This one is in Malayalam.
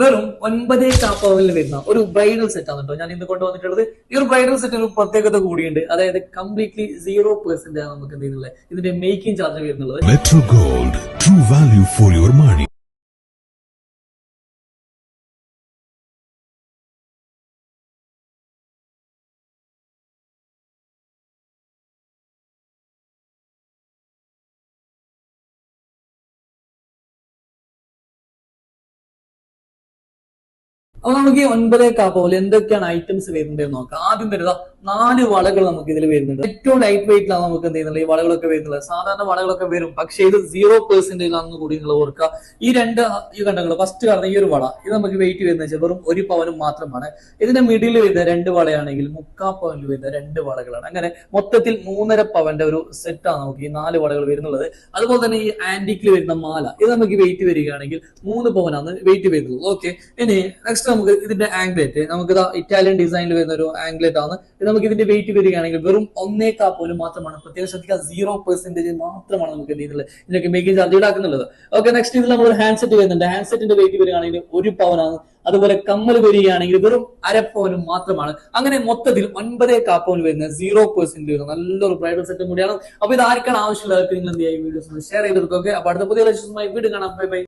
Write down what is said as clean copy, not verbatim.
വെറും 9,000 വരുന്ന ഒരു ബ്രൈഡൽ സെറ്റ് ആണ് കേട്ടോ ഞാൻ ഇന്ന് കൊണ്ടുവന്നിട്ടുള്ളത്. ഈ ഒരു ബ്രൈഡൽ സെറ്റിന് ഒരു പ്രത്യേകത കൂടിയുണ്ട്. അതായത് കംപ്ലീറ്റ്ലി 0% ആണ് നമുക്ക് എന്ത് ചെയ്യുന്നത് ഇതിന്റെ മേക്കിംഗ് ചാർജ് വരുന്നുള്ളത്. Metro Gold, true value for your money. അപ്പൊ നമുക്ക് ഈ 9,000 എന്തൊക്കെയാണ് ഐറ്റംസ് വരുന്നത് നോക്കാം. ആദ്യം വരുന്ന 4 വളകൾ നമുക്ക് ഇതിൽ വരുന്നുണ്ട്. ഏറ്റവും ലൈറ്റ് വെയിറ്റിലാണ് നമുക്ക് എന്ത് ചെയ്യുന്നത് ഈ വളകളൊക്കെ വരുന്നത്. സാധാരണ വളകളൊക്കെ വരും, പക്ഷെ ഇത് 0% ആണെന്ന് കൂടി നിങ്ങൾ ഓർക്കുക. ഈ കണ്ടങ്ങൾ ഫസ്റ്റ് കാണുന്ന ഈ ഒരു വള ഇത് നമുക്ക് വെയിറ്റ് വരുന്നത് വെറും 1 പവനും മാത്രമാണ്. ഇതിന്റെ മിഡിൽ വരുന്ന 2 വളയാണെങ്കിൽ 3/4 പവനിൽ വരുന്ന 2 വളകളാണ്. അങ്ങനെ മൊത്തത്തിൽ 3.5 പവന്റെ ഒരു സെറ്റാണ് നമുക്ക് ഈ 4 വളകൾ വരുന്നുള്ളത്. അതുപോലെ തന്നെ ഈ ആന്റിക്കിൽ വരുന്ന മാല ഇത് നമുക്ക് വെയിറ്റ് വരികയാണെങ്കിൽ 3 പവനാണ് വെയിറ്റ് വരുന്നത്. ഓക്കെ, ഇനി നെക്സ്റ്റ് നമുക്ക് ഇതിന്റെ ആംഗ്ലേറ്റ് നമുക്ക് ഇറ്റാലിയൻ ഡിസൈനിൽ വരുന്ന ഒരു ആംഗ്ലേറ്റ് ആണ്. ഇത് നമുക്ക് ഇതിന്റെ വെയിറ്റ് വരികയാണെങ്കിൽ വെറും 1.4 പോലും മാത്രമാണ്. പ്രത്യേകം ശ്രദ്ധിക്കുക, 0% മാത്രമാണ് നമുക്ക് എന്ത് ചെയ്യുന്നത് ഇതിനൊക്കെ മേക്കിംഗ് ചാർജ് ഈടാക്കുന്നുള്ളത്. ഓക്കെ, നെക്സ്റ്റ് ഇതിൽ നമ്മൾ ഒരു ഹാൻഡ് സെറ്റ് വരുന്നുണ്ട്. ഹാൻഡ് സെറ്റിന്റെ വെയിറ്റ് വരികയാണെങ്കിൽ 1 പവനാണ്. അതുപോലെ കമ്മൽ വരികയാണെങ്കിൽ വെറും 1/2 പവനും മാത്രമാണ്. അങ്ങനെ മൊത്തത്തിൽ 9.4 പവൻ വരുന്ന 0% വരുന്ന നല്ലൊരു ബ്രൈഡൽ സെറ്റും കൂടിയാണ്. അപ്പൊ ഇത് ആർക്കാണ് ആവശ്യമുള്ളത് നിങ്ങൾ എന്ത് ചെയ്യുക, വീഡിയോസ് ഷെയർ ചെയ്തെടുക്കുക. അപ്പൊ അടുത്ത പുതിയ വീഡിയോ കാണാം. Bye bye.